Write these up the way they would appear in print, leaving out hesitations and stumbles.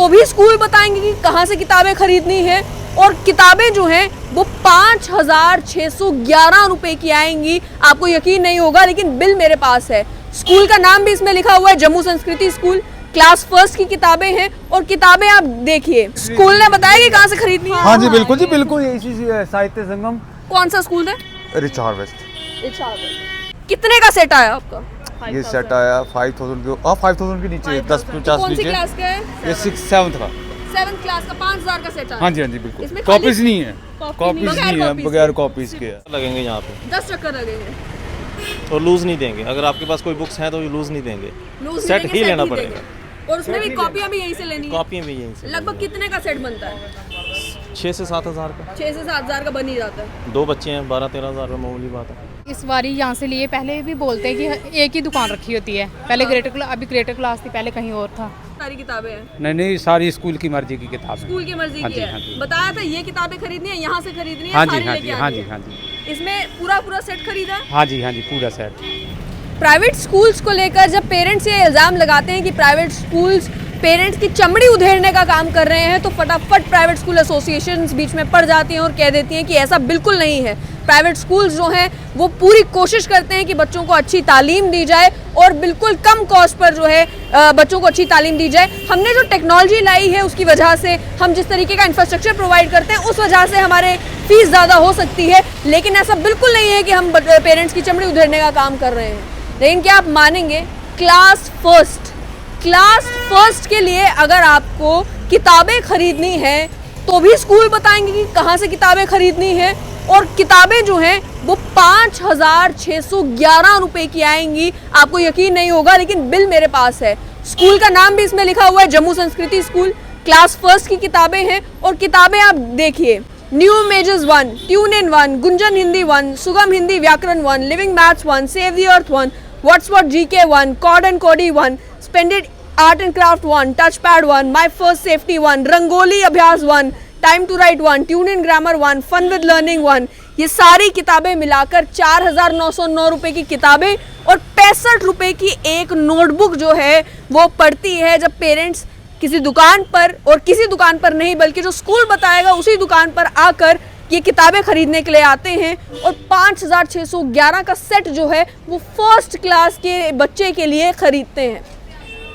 तो भी स्कूल बताएंगे कि कहाँ से किताबें खरीदनी है। और किताबें जो हैं वो 5,611 रुपए की आएंगी। आपको यकीन नहीं होगा, लेकिन बिल मेरे पास है। स्कूल का नाम भी इसमें लिखा हुआ है, जम्मू संस्कृति स्कूल। क्लास फर्स्ट की किताबें हैं और किताबें आप देखिए, स्कूल ने बताया कि कहाँ से खरीदनी है। हाँ जी बिल्कुल जी बिल्कुल, यही साहित्य संगम। कौन सा स्कूल है? Richard West. कितने का सेट आया आपका? ये सेट आया 5,000 के, 5,000 के नीचे 10-50 कौन सी नीचे। क्लास का है? ये 6-7 का। 7th क्लास का 5,000 का सेट आया। हाँ जी हाँ जी बिल्कुल। इसमें कॉपीज नहीं है, कॉपी कॉपीज नहीं, नहीं है, बगैर कॉपीज के है। लगेंगे यहाँ पे 10 चक्कर लगेंगे। और लूज नहीं देंगे। अगर आपके पास कोई बुक्स हैं तो ये लूज नहीं देंगे, लूज सेट देंगे, ही लेना देंगे। पड़ेगा। और उसमें भी कॉपियां भी यहीं से लेनी है। कॉपियाँ भी यहीं से। लगभग कितने का सेट बनता है? 6 से 7 हज़ार का। 6 से 7 हज़ार का बन ही जाता है। 2 बच्चे हैं, 12-13 हज़ार में मामूली बात है। इस बारी यहाँ से लिए, पहले भी बोलते हैं कि एक ही दुकान रखी होती है। पहले ग्रेटर क्लास, अभी ग्रेटर क्लास थी, पहले कहीं और था। सारी किताबें हैं, नहीं, सारी स्कूल की मर्जी की किताब है। स्कूल की मर्जी हाँ की जी, है। हाँ जी। बताया था ये किताबें खरीदनी है, यहाँ से खरीदनी है। हाँ जी सारी हाँ लेके जी आ हाँ गए। जी हाँ जी इसमें पूरा सेट खरीदा है। हाँ जी हाँ जी, पूरा सेट। प्राइवेट स्कूल्स को लेकर जब पेरेंट्स ये इल्ज़ाम लगाते हैं कि प्राइवेट स्कूल्स पेरेंट्स की चमड़ी उधेड़ने का काम कर रहे हैं, तो फटाफट प्राइवेट स्कूल एसोसिएशंस बीच में पड़ जाती हैं और कह देती हैं कि ऐसा बिल्कुल नहीं है। प्राइवेट स्कूल्स जो हैं वो पूरी कोशिश करते हैं कि बच्चों को अच्छी तालीम दी जाए और बिल्कुल कम कॉस्ट पर जो है बच्चों को अच्छी तालीम दी जाए। हमने जो टेक्नोलॉजी लाई है उसकी वजह से, हम जिस तरीके का इंफ्रास्ट्रक्चर प्रोवाइड करते हैं उस वजह से हमारे फीस ज़्यादा हो सकती है, लेकिन ऐसा बिल्कुल नहीं है कि हम पेरेंट्स की चमड़ी उधेड़ने का काम कर रहे हैं। लेकिन क्या आप मानेंगे, क्लास फर्स्ट के लिए अगर आपको किताबें खरीदनी है तो भी स्कूल बताएंगे कि कहाँ से किताबें खरीदनी है। और किताबें जो हैं वो 5,611 रुपए की आएंगी। आपको यकीन नहीं होगा, लेकिन बिल मेरे पास है। स्कूल का नाम भी इसमें लिखा हुआ है, जम्मू संस्कृति स्कूल। क्लास फर्स्ट की किताबें हैं और किताबें आप देखिए, new images 1, tune in 1, Gunjan Hindi 1, Sugam Hindi Vyakaran 1, living maths 1, save the earth 1, what's word GK 1, cod and Cody 1, splendid art and craft 1, touch pad 1, my first safety 1, Rangoli Abhyas 1, time to write 1, tune in grammar 1, fun with learning 1। ये सारी किताबें मिलाकर 4,909 रुपए की किताबें और 65 रुपए की एक नोटबुक जो है वो पड़ती है। जब पेरेंट्स किसी दुकान पर, और किसी दुकान पर नहीं बल्कि जो स्कूल बताएगा उसी दुकान पर आकर ये किताबें खरीदने के लिए आते हैं, और 5,611 का सेट जो है वो फर्स्ट क्लास के बच्चे के लिए खरीदते हैं।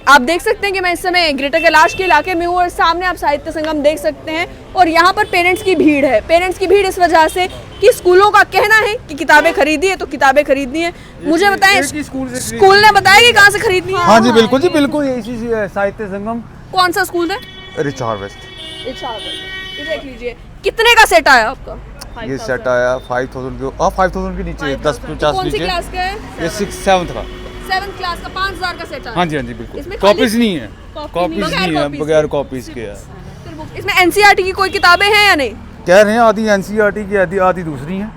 आप देख सकते हैं कि मैं इस समय ग्रेटर कैलाश के इलाके में हूँ और सामने आप साहित्य संगम देख सकते हैं। और यहाँ पर पेरेंट्स की भीड़ है। पेरेंट्स की भीड़ इस वजह से कि स्कूलों का कहना है कि किताबें खरीदी है तो किताबें खरीदनी है। मुझे बताएं, स्कूल ने बताया कि कहाँ से खरीदनी है। हाँ जी बिल्कुल जी बिल्कुल, यही साहित्य संगम। कौन सा स्कूल है? Richard West. ये देख लीजिए, कितने का सेट आया आपका? ये सेट आया 5,000 के, 5,000 के नीचे 10-50 कौन सी नीचे। क्लास का है? ये 6-7 का। 7th क्लास का 5,000 का सेट आया। हाँ जी हाँ जी बिल्कुल। इसमें कॉपीज नहीं है, कॉपी कॉपीज नहीं, नहीं है, बगैर कॉपीज के है। इसमें एनसीईआरटी की कोई किताबें हैं या नहीं? कह रहे हैं आधी एनसीईआरटी की, आधी दूसरी है।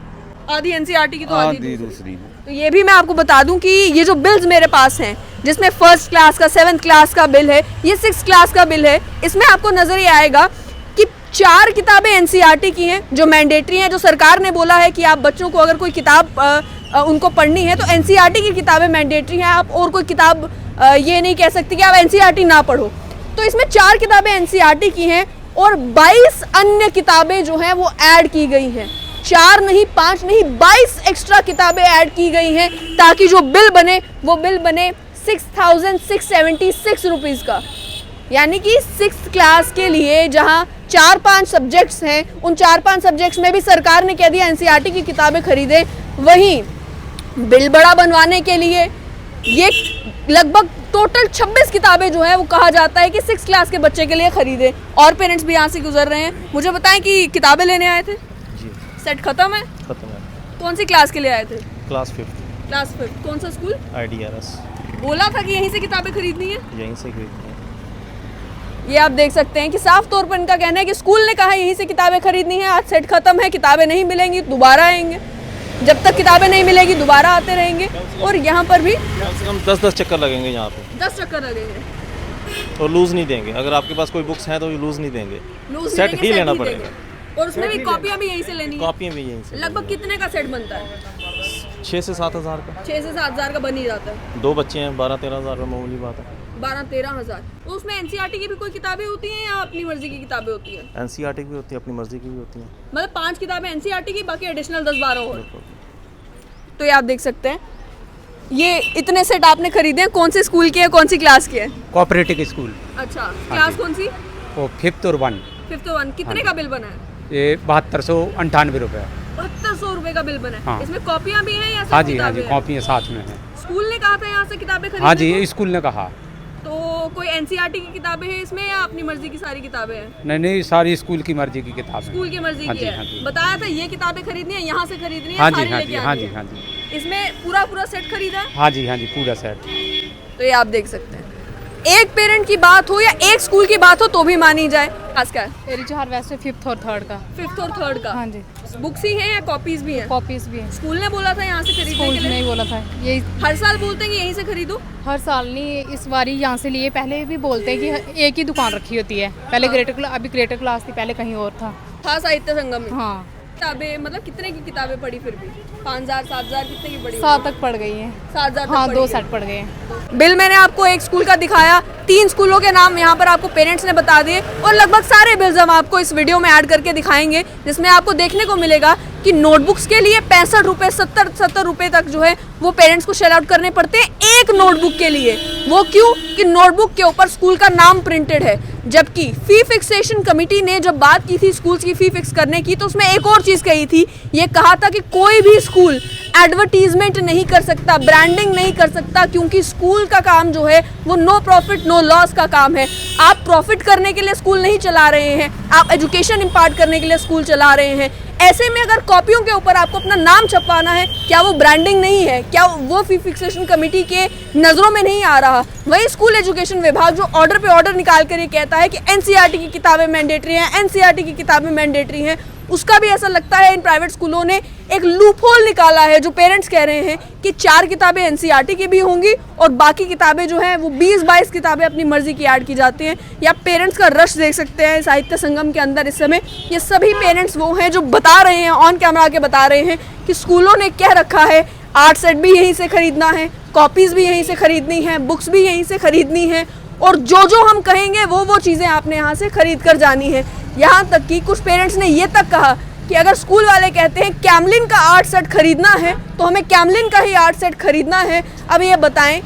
आधी एनसीईआरटी की तो आधी आधी दूसरी। दूसरी है। तो ये भी मैं आपको बता दूं कि ये जो बिल्स मेरे पास हैं, जिसमें फर्स्ट क्लास का 7th क्लास का बिल है, ये 6th क्लास का बिल है, इसमें आपको नजर ये आएगा कि 4 किताबें एनसीईआरटी की हैं जो मैंडेटरी हैं, जो सरकार ने बोला है कि आप बच्चों को अगर कोई किताब उनको पढ़नी है तो एनसीईआरटी की किताबें मैंडेटरी हैं। आप और कोई किताब ये नहीं कह सकती कि आप एनसीईआरटी ना पढ़ो। तो इसमें 4 किताबें एनसीईआरटी की हैं और 22 अन्य किताबें जो हैं वो ऐड की गई हैं। 4 नहीं, 5 नहीं, 22 एक्स्ट्रा किताबें ऐड की गई हैं ताकि जो बिल बने वो बिल बने 6,676 रुपीज़ का। यानी कि 6th क्लास के लिए जहां 4-5 सब्जेक्ट्स हैं, उन 4-5 सब्जेक्ट्स में भी सरकार ने कह दिया एनसीईआरटी की किताबें खरीदें। वहीं बिल बड़ा बनवाने के लिए ये लगभग टोटल 26 किताबें जो है वो कहा जाता है कि 6th क्लास के बच्चे के लिए खरीदें। और पेरेंट्स भी यहाँ से गुजर रहे हैं। मुझे बताएं कि किताबें लेने आए थे, जी सेट खत्म है? खत्म है। कौन सी क्लास के लिए आए थे? Class 5 class 5। कौन सा स्कूल? IDRS। बोला था कि यहीं से किताबें खरीदनी है। यहीं से खरीदते हैं। ये आप देख सकते हैं कि साफ तौर पर इनका कहना है कि स्कूल ने कहा यहीं से किताबें खरीदनी है, आज सेट खत्म है, किताबें नहीं मिलेंगी दोबारा आएंगे, जब तक किताबें नहीं मिलेगी दोबारा आते रहेंगे। और यहाँ पर भी कम से कम 10-10 चक्कर लगेंगे यहाँ पे। 10 चक्कर लगेंगे। और लूज नहीं देंगे। अगर आपके पास कोई बुक्स हैं तो ये लूज नहीं देंगे, लूज सेट देंगे, ही लेना देंगे। पड़ेगा। और उसमें भी कॉपियाँ भी यहीं से लेनी है। कॉपियाँ भी यहीं से। लगभग कितने का सेट बनता है? 6 से 7 हज़ार का। 6 से 7 हज़ार का बन ही जाता है। 2 बच्चे हैं, 12-13 हज़ार में मामूली बात है। 12-13 हज़ार। तो उसमें एनसीईआरटी की भी कोई किताबें होती हैं या अपनी मर्जी की किताबें होती हैं? एनसीईआरटी की भी होती है, अपनी मर्जी की भी होती हैं। मतलब 5 किताबें एनसीईआरटी की, बाकी एडिशनल 10-12 और। तो ये आप देख सकते हैं, ये इतने सेट आपने खरीदे हैं। कौन से स्कूल के हैं, कौन सी क्लास के हैं? Cooperative school. अच्छा, क्लास जी। कौन सी? वो 5th और 1। 5th 1। कितने का बिल बना है? ये 7298 रुपये। 7200 रुपए का बिल बना है। हाँ। इसमें कॉपियां भी हैं या सिर्फ हाँ जी किताबें हैं? कॉपियाँ साथ में हैं। स्कूल ने कहा था यहाँ से किताबें खरीदने हाँ जी को? स्कूल ने कहा। तो कोई एनसीईआरटी की किताबें हैं इसमें या अपनी मर्जी की सारी किताबें हैं? नहीं सारी स्कूल की मर्जी की किताबें। स्कूल की मर्जी हाँ की जी, है। हाँ जी। बताया था ये किताबें खरीदनी है, यहाँ से खरीदनी है, हाँ जी सारी हाँ लेके जी आनी हाँ जी है। हाँ जी इसमें पूरा सेट खरीदा है। हाँ जी पूरा सेट। तो ये आप देख सकते हैं, एक पेरेंट की बात हो या एक स्कूल की बात हो तो भी मानी जाए। आज का मेरी जोहार वैसे 5th और 3rd का। 5th और 3rd का। हाँ जी। बुक्स ही हैं या कॉपीज भी हैं? कॉपीज भी हैं। स्कूल ने बोला था यहाँ से खरीदने स्कूल के लिए? नहीं बोला था यही। हर साल बोलते हैं कि यहीं से खरीदो। हर साल नहीं, इस बारी यहाँ से लिए। पहले भी बोलते हैं कि एक ही दुकान रखी होती है। पहले अभी ग्रेटर क्लास थी, पहले कहीं और था। साहित्य संगम में। हाँ। किताबें मतलब कितने की किताबें पढ़ी फिर भी? 5000 7000 कितने की पढ़ी? 7 तक पड़ गई हैं। 7000 हाँ 2 सेट पड़ गए हैं। बिल मैंने आपको एक स्कूल का दिखाया, 3 स्कूलों के नाम यहाँ पर आपको पेरेंट्स ने बता दिए और लगभग सारे बिल्स हम आपको इस वीडियो में ऐड करके दिखाएंगे, जिसमें आपको देखने को मिलेगा कि नोटबुक्स के लिए 65 रुपये 70 रुपये तक जो है वो पेरेंट्स को शेल आउट करने पड़ते हैं एक नोटबुक के लिए। वो क्यों? कि नोटबुक के ऊपर स्कूल का नाम प्रिंटेड है। जबकि फी फिक्सेशन कमेटी ने जब बात की थी स्कूल्स की फी फिक्स करने की, तो उसमें एक और चीज़ कही थी, ये कहा था कि कोई भी स्कूल एडवर्टीजमेंट नहीं कर सकता, ब्रांडिंग नहीं कर सकता, क्योंकि स्कूल का काम जो है वो नो प्रॉफिट नो लॉस का काम है। आप प्रॉफिट करने के लिए स्कूल नहीं चला रहे हैं, आप एजुकेशन इम्पार्ट करने के लिए स्कूल चला रहे हैं। ऐसे में अगर कॉपियों के ऊपर आपको अपना नाम छपवाना है, क्या वो ब्रांडिंग नहीं है? क्या वो फी फिक्सेशन कमेटी के नज़रों में नहीं आ रहा? वही स्कूल एजुकेशन विभाग जो ऑर्डर पे ऑर्डर निकाल कर ये कहता है कि एनसीईआरटी की किताबें मैंडेटरी हैं, एनसीईआरटी की किताबें मैंडेटरी हैं, उसका भी ऐसा लगता है इन प्राइवेट स्कूलों ने एक लूपहोल निकाला है। जो पेरेंट्स कह रहे हैं कि 4 किताबें एनसीईआरटी की भी होंगी और बाकी किताबें जो हैं वो 20-22 किताबें अपनी मर्जी की ऐड की जाती हैं। या पेरेंट्स का रश देख सकते हैं साहित्य संगम के अंदर इस समय। ये सभी पेरेंट्स वो हैं जो बता रहे हैं, ऑन कैमरा आके बता रहे हैं कि स्कूलों ने कह रखा है आर्ट सेट भी यहीं से खरीदना है, कॉपीज़ भी यहीं से खरीदनी है, बुक्स भी यहीं से खरीदनी है, और जो हम कहेंगे वो चीज़ें आपने यहाँ से खरीद कर जानी है। यहाँ तक कि कुछ पेरेंट्स ने ये तक कहा कि अगर स्कूल वाले कहते हैं कैमलिन का आर्ट सेट खरीदना है तो हमें कैमलिन का ही आर्ट सेट खरीदना है। अब ये बताएं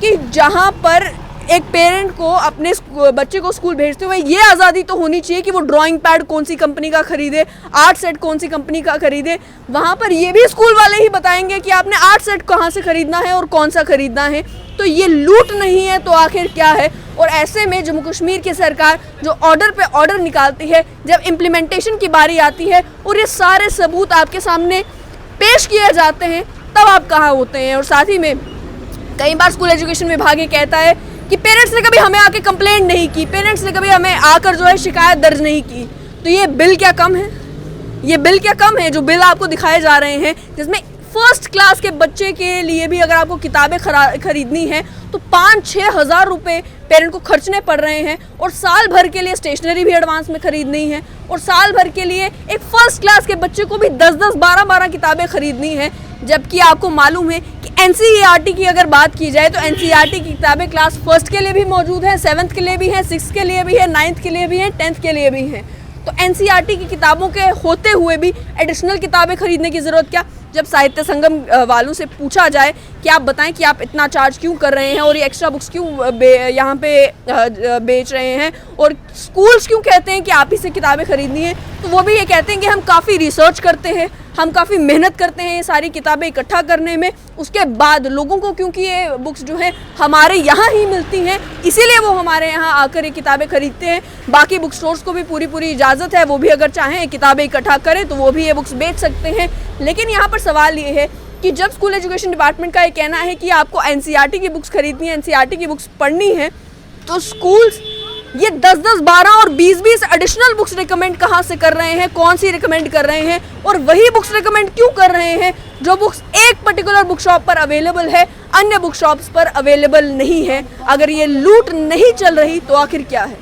कि जहाँ पर एक पेरेंट को अपने बच्चे को स्कूल भेजते हुए ये आज़ादी तो होनी चाहिए कि वो ड्राइंग पैड कौन सी कंपनी का खरीदे, आर्ट सेट कौन सी कंपनी का खरीदे, वहाँ पर ये भी स्कूल वाले ही बताएंगे कि आपने आर्ट सेट कहाँ से खरीदना है और कौन सा खरीदना है। तो ये लूट नहीं है तो आखिर क्या है? और ऐसे में जम्मू कश्मीर की सरकार जो ऑर्डर पे ऑर्डर निकालती है, जब इम्प्लीमेंटेशन की बारी आती है और ये सारे सबूत आपके सामने पेश किए जाते हैं, तब आप कहाँ होते हैं? और साथ ही में कई बार स्कूल एजुकेशन विभाग ये कहता है कि पेरेंट्स ने कभी हमें आके कंप्लेंट नहीं की, पेरेंट्स ने कभी हमें आकर जो है शिकायत दर्ज नहीं की। तो ये बिल क्या कम है? ये बिल क्या कम है जो बिल आपको दिखाए जा रहे हैं, जिसमें फर्स्ट क्लास के बच्चे के लिए भी अगर आपको किताबें खरीदनी है तो 5-6 हज़ार रुपये पेरेंट को खर्चने पड़ रहे हैं, और साल भर के लिए स्टेशनरी भी एडवांस में खरीदनी है, और साल भर के लिए एक फर्स्ट क्लास के बच्चे को भी 10-10 12-12 किताबें खरीदनी है। जबकि आपको मालूम है कि एनसीईआरटी की अगर बात की जाए तो एनसीईआरटी की किताबें क्लास फर्स्ट के लिए भी मौजूद हैं, 7th के लिए भी हैं, 6th के लिए भी है, 9th के लिए भी हैं, 10th के लिए भी हैं। तो एनसीईआरटी की किताबों के होते हुए भी एडिशनल किताबें खरीदने की ज़रूरत क्या? जब साहित्य संगम वालों से पूछा जाए कि आप बताएं कि आप इतना चार्ज क्यों कर रहे हैं और ये एक्स्ट्रा बुक्स क्यों यहाँ पे बेच रहे हैं, और स्कूल्स क्यों कहते हैं कि आप ही से किताबें खरीदनी है, तो वो भी ये कहते हैं कि हम काफ़ी रिसर्च करते हैं, हम काफ़ी मेहनत करते हैं ये सारी किताबें इकट्ठा करने में, उसके बाद लोगों को क्योंकि ये बुक्स जो है हमारे यहाँ ही मिलती हैं इसीलिए वो हमारे यहाँ आकर ये किताबें खरीदते हैं। बाकी बुक स्टोर्स को भी पूरी इजाज़त है, वो भी अगर चाहें किताबें इकट्ठा करें तो वो भी ये बुक्स बेच सकते हैं। लेकिन यहाँ पर सवाल ये है कि जब स्कूल एजुकेशन डिपार्टमेंट का ये कहना है कि आपको एनसीईआरटी की बुक्स खरीदनी है, एनसीईआरटी की बुक्स पढ़नी है, तो स्कूल्स ये 10-10, 12 और 20-20 एडिशनल बुक्स रिकमेंड कहाँ से कर रहे हैं, कौन सी रिकमेंड कर रहे हैं, और वही बुक्स रिकमेंड क्यों कर रहे हैं जो बुक्स एक पर्टिकुलर बुक शॉप पर अवेलेबल है, अन्य बुक शॉप्स पर अवेलेबल नहीं है? अगर ये लूट नहीं चल रही तो आखिर क्या है?